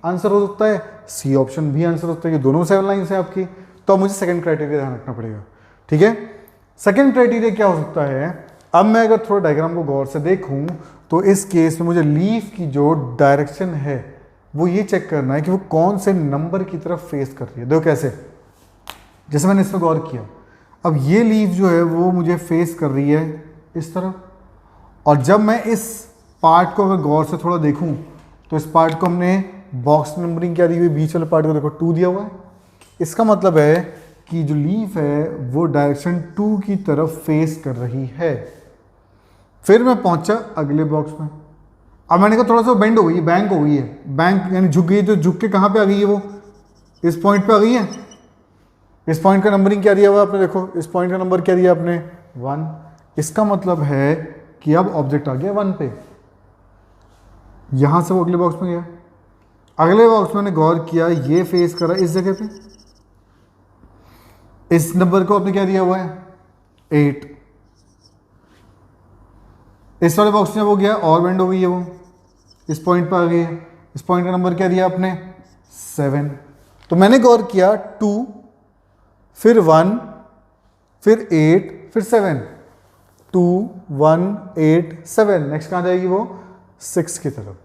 आंसर हो सकता है, सी ऑप्शन भी आंसर हो सकता है, ये दोनों 7 लाइन्स हैं आपकी। तो अब मुझे सेकंड क्राइटेरिया ध्यान रखना पड़ेगा। ठीक है, सेकंड क्राइटेरिया क्या हो सकता है, अब मैं अगर थोड़ा डायग्राम को गौर से देखूं तो इस केस में मुझे लीफ की जो डायरेक्शन है वो ये चेक करना है कि वो कौन से नंबर की तरफ फेस कर रही है। देखो कैसे, जैसे मैंने इसमें गौर किया, अब ये लीफ जो है वो मुझे फेस कर रही है इस तरफ, और जब मैं इस पार्ट को अगर गौर से थोड़ा देखूं तो इस पार्ट को हमने बॉक्स नंबरिंग क्या दी हुई, बीच वाले पार्ट को देखो 2 दिया हुआ है। इसका मतलब है कि जो लीफ है वो डायरेक्शन 2 की तरफ फेस कर रही है। फिर मैं पहुंचा अगले बॉक्स में, अब मैंने कहा थोड़ा सा बेंड हो गई, बैंक हो गई है, बैंक यानी झुक गई है, तो झुक के कहाँ पे आ गई है, वो इस पॉइंट पे आ गई है। इस पॉइंट का नंबरिंग क्या दिया हुआ आपने, देखो इस पॉइंट का नंबर क्या दिया आपने 1। इसका मतलब है कि अब ऑब्जेक्ट आ गया 1 पे। यहां से वो अगले बॉक्स में गया, अगले बॉक्स में मैंने गौर किया ये फेस कर रहा है इस जगह पे, इस नंबर को आपने क्या दिया हुआ है 8। इस वाले बॉक्स में वो गया और बेंड हो गई है, वो इस पॉइंट पर आ गई है, इस पॉइंट का नंबर क्या दिया आपने 7। तो मैंने गौर किया 2 फिर 1 फिर 8 फिर 7, 2 1 8 7, नेक्स्ट कहाँ जाएगी वो 6 की तरफ।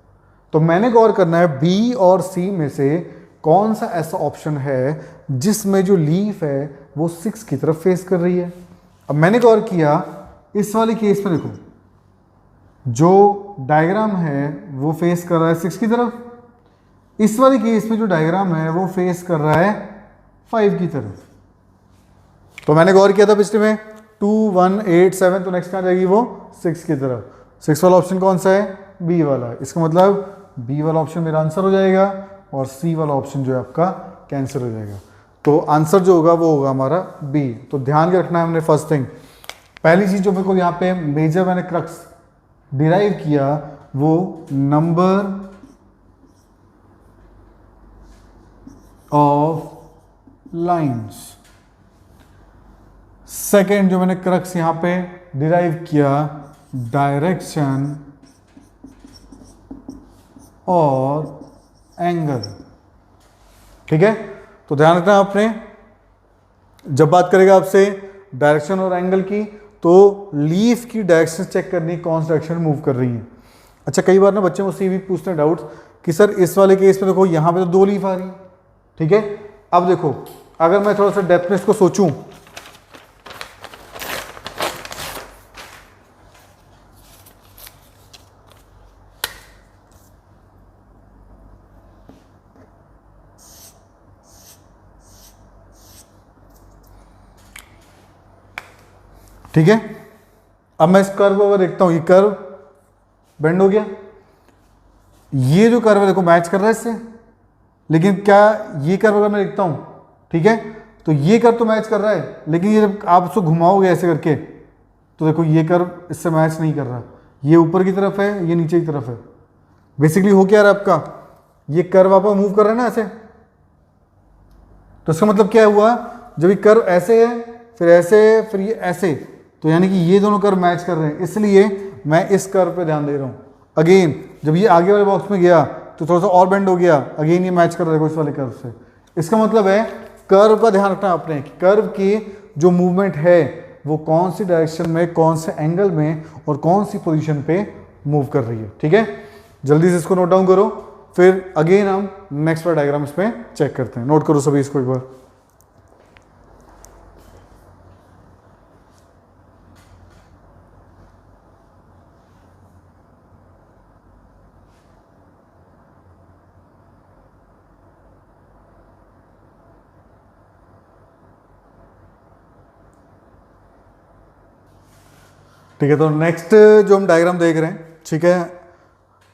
तो मैंने गौर करना है बी और सी में से कौन सा ऐसा ऑप्शन है जिसमें जो लीफ है वो 6 की तरफ फेस कर रही है। अब मैंने गौर किया इस वाले केस में, देखो जो डायग्राम है वो फेस कर रहा है 6 की तरफ, इस वाले केस में जो डायग्राम है वो फेस कर रहा है 5 की तरफ। तो मैंने गौर किया था पिछले में 2 1 8 7, तो नेक्स्ट कहाँ जाएगी वो 6 की तरफ। 6 वाला ऑप्शन कौन सा है? बी वाला। इसका मतलब बी वाला ऑप्शन मेरा आंसर हो जाएगा और सी वाला ऑप्शन जो है आपका कैंसिल हो जाएगा। तो आंसर जो होगा वो होगा हमारा बी। तो ध्यान रखना है हमने फर्स्ट थिंग, पहली चीज जो मेरे को यहाँ पे मेजर मैंने क्रक्स डिराइव किया वो नंबर ऑफ लाइंस। सेकेंड जो मैंने क्रक्स यहां पे डिराइव किया डायरेक्शन और एंगल। ठीक है, तो ध्यान रखना आपने जब बात करेगा आपसे डायरेक्शन और एंगल की तो लीफ की डायरेक्शन चेक करनी, कौन सी डायरेक्शन मूव कर रही है। अच्छा, कई बार ना बच्चे मुझसे भी पूछते हैं डाउट्स कि सर इस वाले केस में देखो यहां पे तो 2 लीफ आ रही है। ठीक है, अब देखो अगर मैं थोड़ा सा डेप्थ में इसको सोचूं, ठीक है, अब मैं इस कर्व को देखता हूं, ये कर्व बेंड हो गया, ये जो कर्व है देखो मैच कर रहा है इससे, लेकिन क्या ये कर्व अगर मैं देखता हूं, ठीक है, तो ये कर्व तो मैच कर रहा है, लेकिन ये जब आप उसको घुमाओगे ऐसे करके तो देखो ये कर्व इससे मैच नहीं कर रहा, ये ऊपर की तरफ है, ये नीचे की तरफ है। बेसिकली हो क्या रहा है आपका, ये कर्व आपका मूव कर रहा है ना ऐसे, तो इसका मतलब क्या हुआ, जब ये कर्व ऐसे है फिर ऐसे फिर ये ऐसे, तो यानी कि ये दोनों कर्व मैच कर रहे हैं, इसलिए मैं इस कर्व पे ध्यान दे रहा हूं। अगेन जब ये आगे वाले बॉक्स में गया तो थोड़ा सा और बेंड हो गया, अगेन ये मैच कर रहा है इस वाले कर्व से। इसका मतलब है कर्व का ध्यान रखना आपने कि कर्व की जो मूवमेंट है वो कौन सी डायरेक्शन में, कौन से एंगल में और कौन सी पोजीशन पे मूव कर रही है। ठीक है, जल्दी से इसको नोट डाउन करो, फिर अगेन हम नेक्स्ट वाला डायग्राम इसमें चेक करते हैं। नोट करो सभी इसको एक बार। ठीक है, तो नेक्स्ट जो हम डायग्राम देख रहे हैं, ठीक है,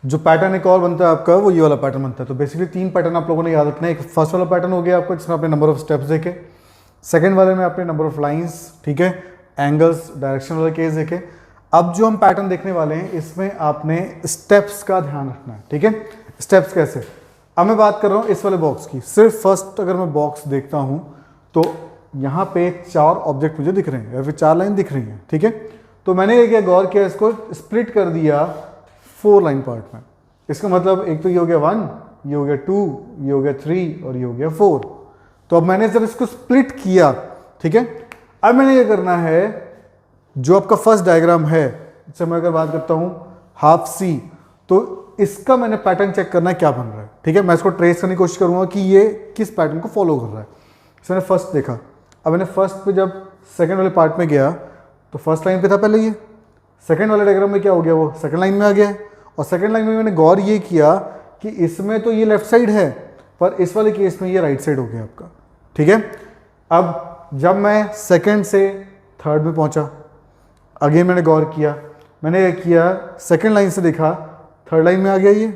जो पैटर्न एक और बनता है आपका वो ये वाला पैटर्न बनता है। तो बेसिकली 3 पैटर्न आप लोगों ने याद रखना है। एक फर्स्ट वाला पैटर्न हो गया आपका जिसमें आपने नंबर ऑफ स्टेप्स देखे, सेकंड वाले में आपने नंबर ऑफ लाइंस, ठीक है, एंगल्स, डायरेक्शन वाले केस देखे। अब जो हम पैटर्न देखने वाले हैं इसमें आपने स्टेप्स का ध्यान रखना है। ठीक है, स्टेप्स कैसे, अब मैं बात कर रहा हूँ इस वाले बॉक्स की। सिर्फ फर्स्ट अगर मैं बॉक्स देखता हूँ तो यहाँ पे 4 ऑब्जेक्ट मुझे दिख रहे हैं या फिर 4 लाइन दिख रही हैं। ठीक है, तो मैंने ये क्या गौर किया, इसको स्प्लिट कर दिया 4 लाइन पार्ट में। इसका मतलब एक तो ये हो गया 1, ये हो गया 2, ये हो गया 3 और ये हो गया 4। तो अब मैंने जब इसको स्प्लिट किया, ठीक है, अब मैंने ये करना है जो आपका फर्स्ट डायग्राम है, इससे मैं अगर बात करता हूँ हाफ सी, तो इसका मैंने पैटर्न चेक करना है क्या बन रहा है। ठीक है, मैं इसको ट्रेस करने की कोशिश करूंगा कि ये किस पैटर्न को फॉलो कर रहा है। इसमें मैंने फर्स्ट देखा, अब मैंने फर्स्ट पे जब सेकंड वाले पार्ट में गया तो फर्स्ट लाइन पे था पहले, ये सेकंड वाले डायग्राम में क्या हो गया, वो सेकंड लाइन में आ गया है। और सेकंड लाइन में मैंने गौर ये किया कि इसमें तो ये लेफ्ट साइड है पर इस वाले केस में ये राइट साइड हो गया आपका। ठीक है, अब जब मैं सेकंड से थर्ड में पहुंचा, अगेन मैंने गौर किया, मैंने ये किया सेकंड लाइन से देखा थर्ड लाइन में आ गया ये,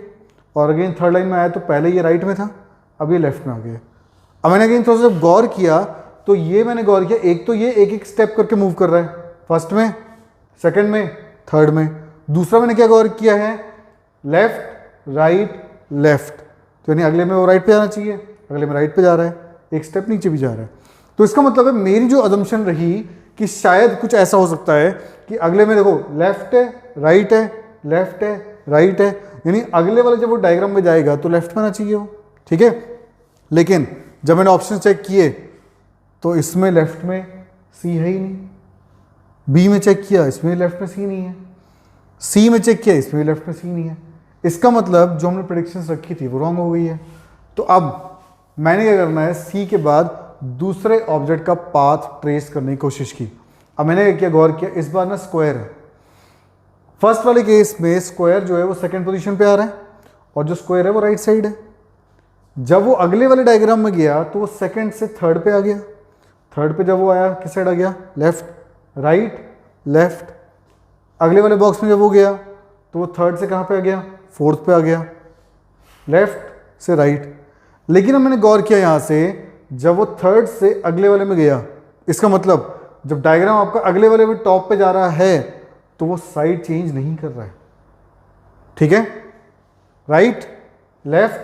और अगेन थर्ड लाइन में आया तो पहले ये राइट में था, अब ये लेफ्ट में आ गया। अब मैंने अगेन थोड़ा सा गौर किया तो ये मैंने गौर किया, एक तो ये एक एक स्टेप करके मूव कर रहा है, फर्स्ट में, सेकंड में, थर्ड में। दूसरा मैंने क्या गौर किया है, लेफ्ट राइट लेफ्ट, तो यानी अगले में वो राइट पे जाना चाहिए, अगले में राइट पे जा रहा है, एक स्टेप नीचे भी जा रहा है। तो इसका मतलब है मेरी जो अजम्पशन रही कि शायद कुछ ऐसा हो सकता है कि अगले में देखो लेफ्ट है राइट है, लेफ्ट है राइट है, यानी अगले वाले जब वो डायग्राम में जाएगा तो लेफ्ट में आना चाहिए वो। ठीक है, लेकिन जब मैंने ऑप्शन चेक किए तो इसमें लेफ्ट में सी है ही नहीं, बी में चेक किया इसमें लेफ्ट में सी नहीं है, सी में चेक किया इसमें लेफ्ट में सी नहीं है। इसका मतलब जो हमने प्रेडिक्शंस रखी थी वो रॉन्ग हो गई है। तो अब मैंने क्या करना है, सी के बाद दूसरे ऑब्जेक्ट का पाथ ट्रेस करने की कोशिश की। अब मैंने क्या गौर किया, इस बार ना स्क्वायर है, फर्स्ट वाले केस में स्क्वायर जो है वो सेकंड पोजीशन पे आ रहा है और जो स्क्वायर है वो राइट साइड है। जब वो अगले वाले डायग्राम में गया तो वो सेकंड से थर्ड पे आ गया, थर्ड पे जब वो आया किस साइड आ गया, लेफ्ट राइट लेफ्ट। अगले वाले बॉक्स में जब वो गया तो वो थर्ड से कहाँ पे आ गया, फोर्थ पे आ गया, लेफ्ट से राइट। लेकिन अब मैंने गौर किया यहाँ से, जब वो थर्ड से अगले वाले में गया, इसका मतलब जब डायग्राम आपका अगले वाले में टॉप पे जा रहा है तो वो साइड चेंज नहीं कर रहा है। ठीक है, राइट, लेफ्ट,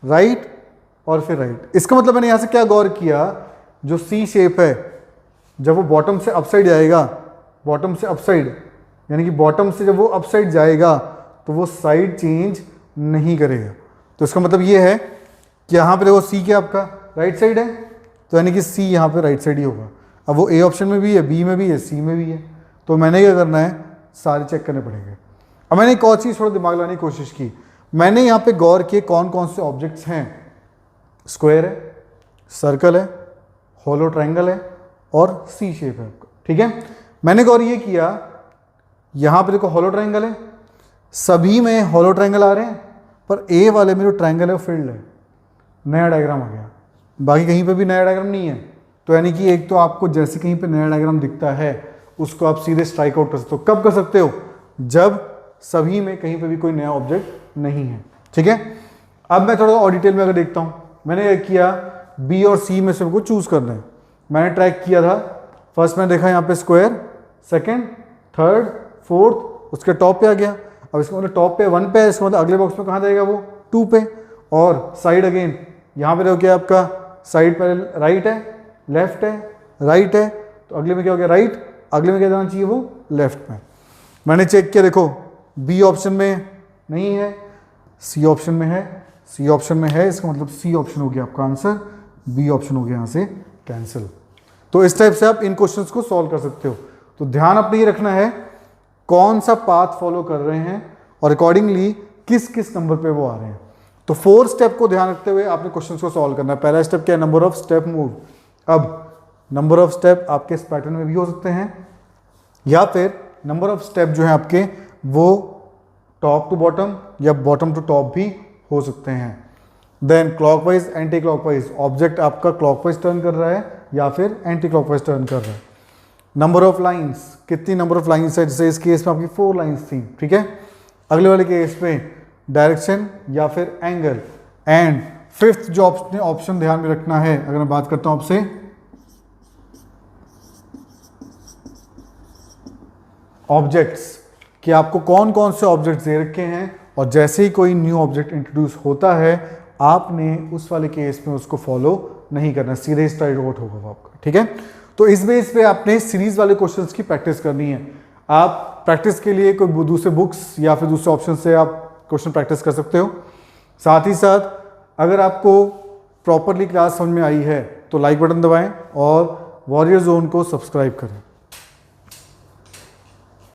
राइट और फिर राइट। इसका मतलब मैंने यहां से क्या गौर किया, जो सी शेप है जब वो बॉटम से अपसाइड जाएगा, बॉटम से अपसाइड यानी कि बॉटम से जब वो अपसाइड जाएगा तो वो साइड चेंज नहीं करेगा। तो इसका मतलब ये है कि यहाँ पे देखो सी क्या आपका राइट साइड है, तो यानी कि सी यहाँ पे राइट साइड ही होगा। अब वो ए ऑप्शन में भी है, बी में भी है, सी में भी है, तो मैंने क्या करना है, सारे चेक करने पड़ेंगे। अब मैंने एक और चीज़ थोड़ा दिमाग लगाने की कोशिश की, मैंने यहाँ पे गौर किए कौन कौन से ऑब्जेक्ट्स हैं। स्क्वायर है, सर्कल है, होलो ट्रायंगल है और सी शेप है आपका। ठीक है, मैंने गौर ये किया, यहाँ पे देखो होलो ट्रायंगल है, सभी में होलो ट्रायंगल आ रहे हैं, पर ए वाले में जो ट्रायंगल है वो फिल्ड है, नया डायग्राम आ गया, बाकी कहीं पे भी नया डायग्राम नहीं है। तो यानी कि एक तो आपको जैसे कहीं पे नया डायग्राम दिखता है उसको आप सीधे स्ट्राइक आउट कर सकते हो। कब कर सकते हो, जब सभी में कहीं पे भी कोई नया ऑब्जेक्ट नहीं है। ठीक है, अब मैं थोड़ा और डिटेल में अगर देखता हूँ, मैंने ये किया बी और सी में से को चूज करना है। मैंने ट्रैक किया था, फर्स्ट मैंने देखा यहाँ पे स्क्वायर, सेकेंड, थर्ड, फोर्थ, उसके टॉप पे आ गया। अब इसका मतलब टॉप पे 1 पे है, इसका मतलब अगले बॉक्स में कहाँ जाएगा वो 2 पे। और साइड अगेन यहाँ पे देखो क्या आपका साइड पर राइट है, लेफ्ट है, राइट है, तो अगले में क्या हो गया राइट, अगले में क्या जाना चाहिए वो लेफ्ट में। मैंने चेक किया, देखो बी ऑप्शन में नहीं है, सी ऑप्शन में है, सी ऑप्शन में है, इसका मतलब सी ऑप्शन हो गया आपका आंसर, बी ऑप्शन हो गया यहाँ से कैंसिल। तो इस टाइप से आप इन क्वेश्चंस को सॉल्व कर सकते हो। तो ध्यान अपने ये रखना है कौन सा पाथ फॉलो कर रहे हैं और अकॉर्डिंगली किस किस नंबर पे वो आ रहे हैं। तो 4 स्टेप को ध्यान रखते हुए आपने क्वेश्चंस को सॉल्व करना है। पहला स्टेप क्या है, नंबर ऑफ स्टेप मूव। अब नंबर ऑफ स्टेप आपके इस पैटर्न में भी हो सकते हैं, या फिर नंबर ऑफ स्टेप जो है आपके वो टॉप टू बॉटम या बॉटम टू टॉप भी हो सकते हैं। Then clockwise, anti clockwise, object आपका क्लॉकवाइज टर्न कर रहा है या फिर एंटी क्लॉकवाइज टर्न कर रहा है। नंबर ऑफ लाइंस, कितनी नंबर ऑफ लाइंस है, जैसे इस केस में आपकी 4 लाइंस थी। ठीक है, अगले वाले केस में डायरेक्शन या फिर एंगल। एंड फिफ्थ जो ऑप्शन ध्यान में रखना है, अगर मैं बात करता हूं आपसे, ऑब्जेक्ट्स, कि आपको कौन कौन से ऑब्जेक्ट्स दे रखे हैं और जैसे ही कोई न्यू ऑब्जेक्ट इंट्रोड्यूस होता है आपने उस वाले केस में उसको फॉलो नहीं करना, सीधे स्ट्राइट आउट होगा वो आपका। ठीक है, तो इस बेस पे आपने सीरीज वाले क्वेश्चंस की प्रैक्टिस करनी है। आप प्रैक्टिस के लिए कोई दूसरे बुक्स या फिर दूसरे ऑप्शन से आप क्वेश्चन प्रैक्टिस कर सकते हो। साथ ही साथ अगर आपको प्रॉपरली क्लास समझ में आई है तो लाइक बटन दबाएं और वॉरियर जोन को सब्सक्राइब करें।